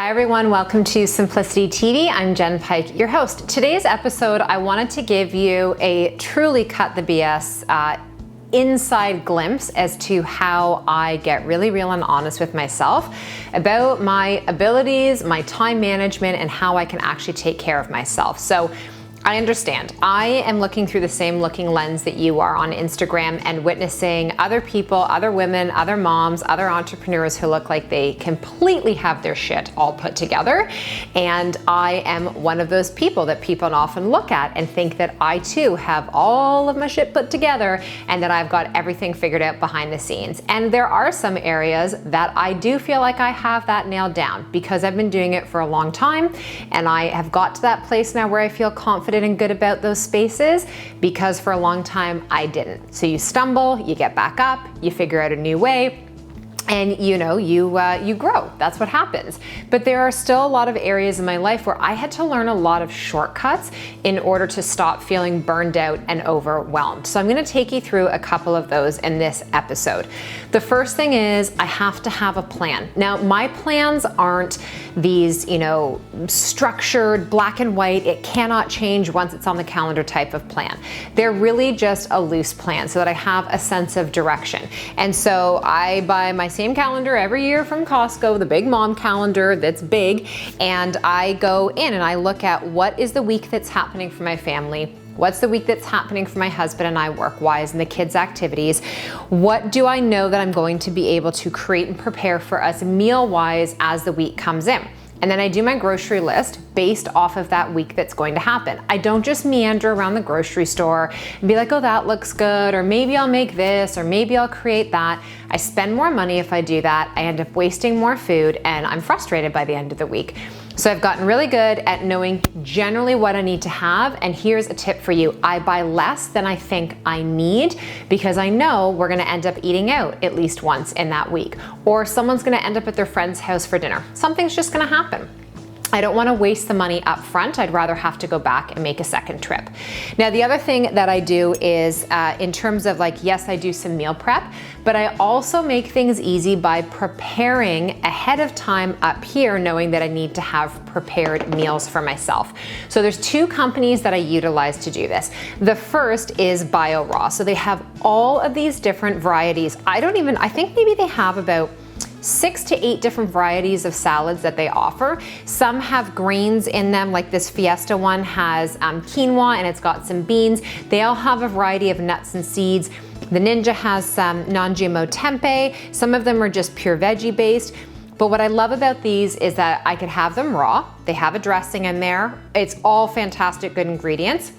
Hi everyone, welcome to Simplicity TV. I'm Jen Pike, your host. Today's episode, I wanted to give you a truly cut the BS inside glimpse as to how I get really real and honest with myself about my abilities, my time management, and how I can actually take care of myself. So I understand. I am looking through the same looking lens that you are on Instagram and witnessing other people, other women, other moms, other entrepreneurs who look like they completely have their shit all put together. And I am one of those people that people often look at and think that I too have all of my shit put together and that I've got everything figured out behind the scenes. And there are some areas that I do feel like I have that nailed down because I've been doing it for a long time and I have got to that place now where I feel confident and good about those spaces, because for a long time I didn't. So you stumble, you get back up, you figure out a new way, and you grow. That's what happens. But there are still a lot of areas in my life where I had to learn a lot of shortcuts in order to stop feeling burned out and overwhelmed. So I'm gonna take you through a couple of those in this episode. The first thing is I have to have a plan. Now, my plans aren't these, structured, black and white, it cannot change once it's on the calendar type of plan. They're really just a loose plan so that I have a sense of direction. And so I buy my same calendar every year from Costco, the big mom calendar that's big, and I go in and I look at what is the week that's happening for my family. What's the week that's happening for my husband and I work-wise and the kids' activities? What do I know that I'm going to be able to create and prepare for us meal-wise as the week comes in? And then I do my grocery list based off of that week that's going to happen. I don't just meander around the grocery store and be like, oh, that looks good, or maybe I'll make this, or maybe I'll create that. I spend more money if I do that. I end up wasting more food and I'm frustrated by the end of the week. So I've gotten really good at knowing generally what I need to have. And here's a tip for you. I buy less than I think I need because I know we're gonna end up eating out at least once in that week. Or someone's gonna end up at their friend's house for dinner. Something's just gonna happen. I don't want to waste the money up front. I'd rather have to go back and make a second trip. Now, the other thing that I do is in terms of yes, I do some meal prep, but I also make things easy by preparing ahead of time up here, knowing that I need to have prepared meals for myself. So there's two companies that I utilize to do this. The first is Bio Raw. So they have all of these different varieties. I think maybe they have about 6 to 8 different varieties of salads that they offer. Some have grains in them, like this Fiesta one has quinoa and it's got some beans. They all have a variety of nuts and seeds. The Ninja has some non-GMO tempeh. Some of them are just pure veggie based. But what I love about these is that I could have them raw. They have a dressing in there. It's all fantastic, good ingredients.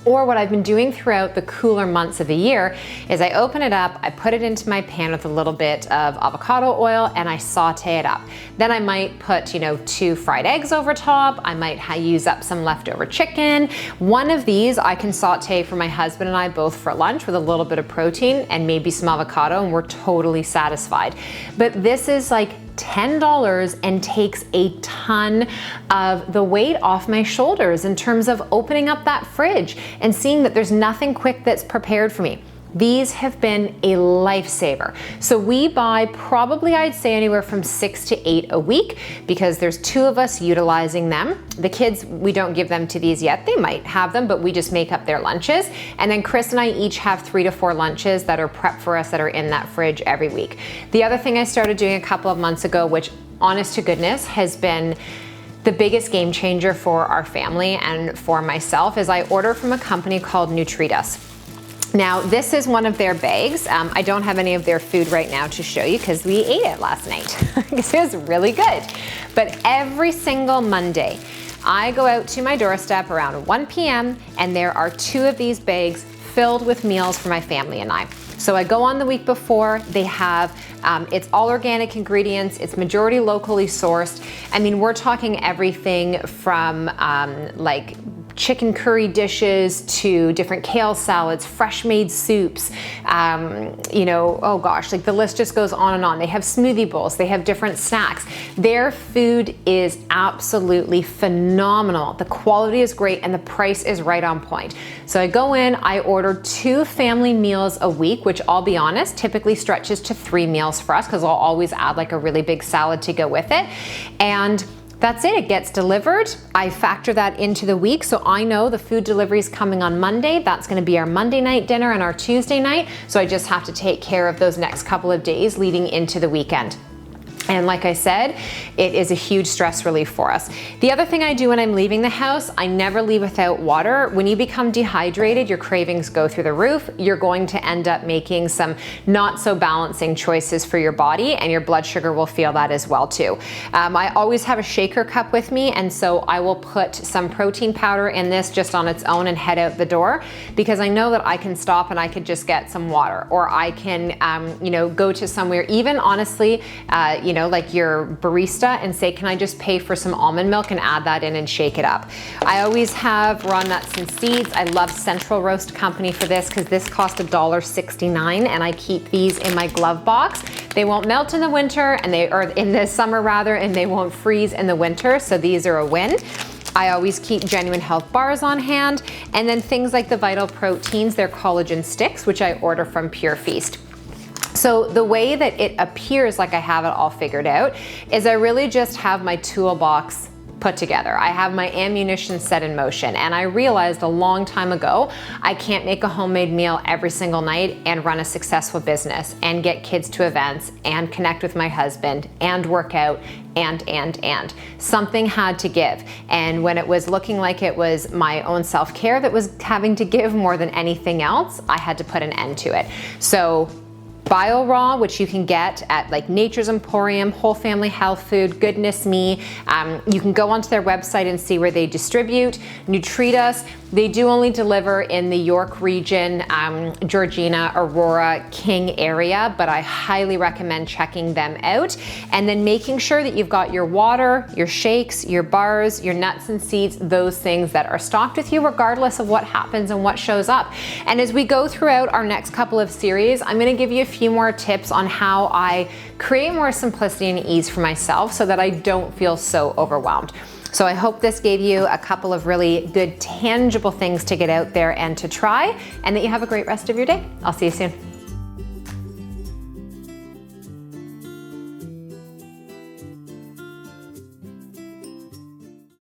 Or what I've been doing throughout the cooler months of the year is I open it up, I put it into my pan with a little bit of avocado oil and I saute it up. Then I might put, 2 fried eggs over top. I might use up some leftover chicken. One of these I can saute for my husband and I both for lunch with a little bit of protein and maybe some avocado, and we're totally satisfied. But this is $10 and takes a ton of the weight off my shoulders in terms of opening up that fridge and seeing that there's nothing quick that's prepared for me. These have been a lifesaver. So we buy probably, I'd say, anywhere from 6 to 8 a week because there's 2 of us utilizing them. The kids, we don't give them to these yet. They might have them, but we just make up their lunches. And then Chris and I each have 3 to 4 lunches that are prepped for us that are in that fridge every week. The other thing I started doing a couple of months ago, which honest to goodness has been the biggest game changer for our family and for myself, is I order from a company called Nutritionist. Now, this is one of their bags. I don't have any of their food right now to show you because we ate it last night. It was really good. But every single Monday, I go out to my doorstep around 1 p.m. and there are 2 of these bags filled with meals for my family and I. So I go on the week before, they have, it's all organic ingredients, it's majority locally sourced. I mean, we're talking everything from chicken curry dishes to different kale salads, fresh made soups, oh gosh, like the list just goes on and on. They have smoothie bowls, they have different snacks. Their food is absolutely phenomenal. The quality is great and the price is right on point. So I go in, I order 2 family meals a week, which I'll be honest, typically stretches to 3 meals for us because I'll always add like a really big salad to go with it. And that's it, it gets delivered. I factor that into the week, so I know the food delivery is coming on Monday. That's gonna be our Monday night dinner and our Tuesday night, so I just have to take care of those next couple of days leading into the weekend. And like I said, it is a huge stress relief for us. The other thing I do when I'm leaving the house, I never leave without water. When you become dehydrated, your cravings go through the roof. You're going to end up making some not so balancing choices for your body, and your blood sugar will feel that as well too. I always have a shaker cup with me, and so I will put some protein powder in this just on its own and head out the door, because I know that I can stop and I could just get some water, or I can go to somewhere, even honestly, like your barista, and say, can I just pay for some almond milk and add that in and shake it up. I always have raw nuts and seeds. I love Central Roast Company for this because this cost $1.69, and I keep these in my glove box. They won't melt in the winter, or in the summer rather, and they won't freeze in the winter, so these are a win. I always keep Genuine Health bars on hand, and then things like the Vital Proteins, they're collagen sticks, which I order from Pure Feast. So the way that it appears like I have it all figured out is I really just have my toolbox put together. I have my ammunition set in motion, and I realized a long time ago I can't make a homemade meal every single night and run a successful business and get kids to events and connect with my husband and work out and. Something had to give. And when it was looking like it was my own self-care that was having to give more than anything else, I had to put an end to it. So Bio Raw, which you can get at like Nature's Emporium, Whole Family Health Food, Goodness Me. You can go onto their website and see where they distribute. Nutritionist, they do only deliver in the York region, Georgina, Aurora, King area, but I highly recommend checking them out. And then making sure that you've got your water, your shakes, your bars, your nuts and seeds, those things that are stocked with you regardless of what happens and what shows up. And as we go throughout our next couple of series, I'm gonna give you a few more tips on how I create more simplicity and ease for myself so that I don't feel so overwhelmed. So I hope this gave you a couple of really good, tangible things to get out there and to try, and that you have a great rest of your day. I'll see you soon.